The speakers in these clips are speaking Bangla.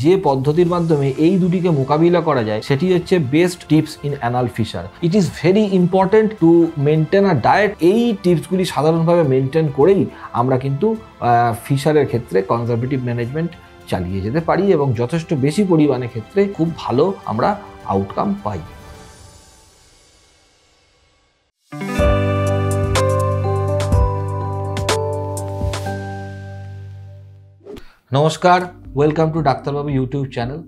যে পদ্ধতির মাধ্যমে এই দুটিকে মোকাবিলা করা যায় সেটি হচ্ছে best tips in anal fisher. It is very important to maintain a diet. এই টিপসগুলি সাধারণভাবে মেনটেন করেই আমরা কিন্তু ফিশারের ক্ষেত্রে কনজারভেটিভ ম্যানেজমেন্ট চালিয়ে যেতে পারি এবং যথেষ্ট বেশি পরিমাণের ক্ষেত্রে খুব ভালো আমরা আউটকাম পাই। নমস্কার, ওয়েলকাম টু ডাক্তারবাবু ইউটিউব চ্যানেল।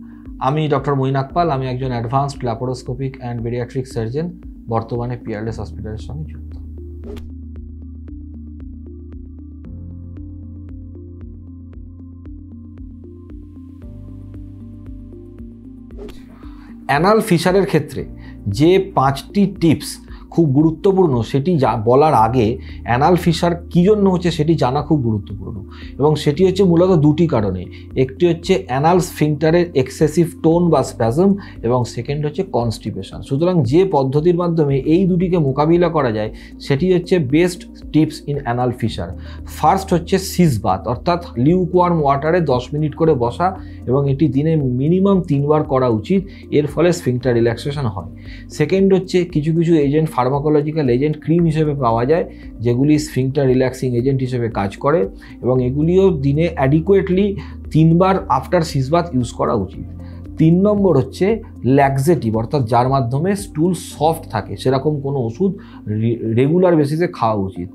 আমি ডক্টর মঈন আকপাল। আমি একজন advanced laparoscopic and bariatric surgeon, বর্তমানে পিয়ারলেস হসপিটালের সঙ্গে যুক্ত। অ্যানাল ফিশারের ক্ষেত্রে যে 5টি টিপস খুব গুরুত্বপূর্ণ সেটি বলার আগে অ্যানাল ফিশার কী জন্য হচ্ছে সেটি জানা খুব গুরুত্বপূর্ণ এবং সেটি হচ্ছে মূলত দুটি কারণে। একটি হচ্ছে অ্যানাল স্ফিংটারের এক্সেসিভ টোন বা স্প্যাজম এবং সেকেন্ড হচ্ছে কনস্টিপেশন। সুতরাং যে পদ্ধতির মাধ্যমে এই দুটিকে মোকাবিলা করা যায় সেটি হচ্ছে best tips in anal fisher. First হচ্ছে সিজ বাথ, অর্থাৎ লিউকওয়ার্ম ওয়াটারে 10 মিনিট করে বসা এবং এটি দিনে মিনিমাম 3 বার করা উচিত। এর ফলে স্ফিংটার রিল্যাক্সেশন হয়। সেকেন্ড হচ্ছে কিছু এজেন্ট, ফার্মাকোলজিক্যাল এজেন্ট ক্রিম হিসেবে পাওয়া যায় যেগুলি স্ফিংটার রিল্যাক্সিং এজেন্ট হিসেবে কাজ করে এবং এগুলিও দিনে অ্যাডিকুয়েটলি 3 বার আফটার সিজ বাথ ইউজ করা উচিত। 3 নম্বর হচ্ছে ল্যাক্সেটিভ, অর্থাৎ যার মাধ্যমে স্টুল সফট থাকে সেরকম কোনো ওষুধ রেগুলার বেসিসে খাওয়া উচিত।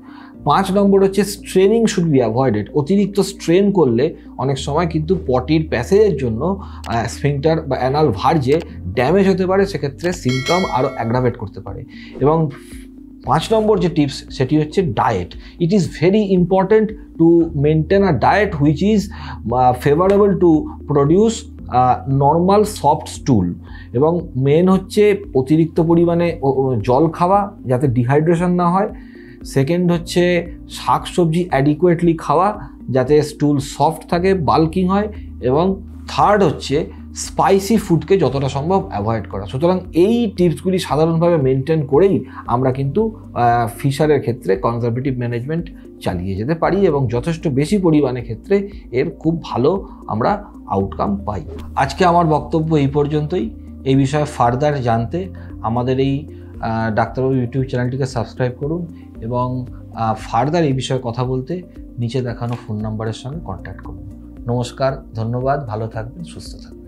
5 নম্বর হচ্ছে স্ট্রেনিং শুড বি অ্যাভয়েডেড। অতিরিক্ত স্ট্রেন করলে অনেক সময় কিন্তু পটির প্যাসেজের জন্য স্ফিংটার বা অ্যানাল ভার্জে ড্যামেজ হতে পারে, সেক্ষেত্রে সিমটম আরও অ্যাগ্রাভেট করতে পারে। এবং 5 নম্বর যে টিপস সেটি হচ্ছে diet. It is very important to maintain a diet which is favourable to produce normal soft স্টুল। এবং মেন হচ্ছে অতিরিক্ত পরিমাণে জল খাওয়া যাতে ডিহাইড্রেশন না হয়। সেকেন্ড হচ্ছে শাকসবজি অ্যাডিকুয়েটলি খাওয়া যাতে স্টুল সফট থাকে, বাল্কিং হয়। এবং থার্ড হচ্ছে স্পাইসি ফুডকে যতটা সম্ভব অ্যাভয়েড করা। সুতরাং এই টিপসগুলি সাধারণভাবে মেনটেন করেই আমরা কিন্তু ফিশারের ক্ষেত্রে কনজারভেটিভ ম্যানেজমেন্ট চালিয়ে যেতে পারি এবং যথেষ্ট বেশি পরিমাণের ক্ষেত্রে এর খুব ভালো আমরা আউটকাম পাই। আজকে আমার বক্তব্য এই পর্যন্তই। এই বিষয়ে ফার্দার জানতে আমাদের এই ডাক্তারবাবু ইউটিউব চ্যানেলটিকে সাবস্ক্রাইব করুন এবং ফার্দার এই বিষয়ে কথা বলতে নিচে দেখানো ফোন নাম্বারের সঙ্গে কন্ট্যাক্ট করুন। নমস্কার, ধন্যবাদ, ভালো থাকবেন, সুস্থ থাকবেন।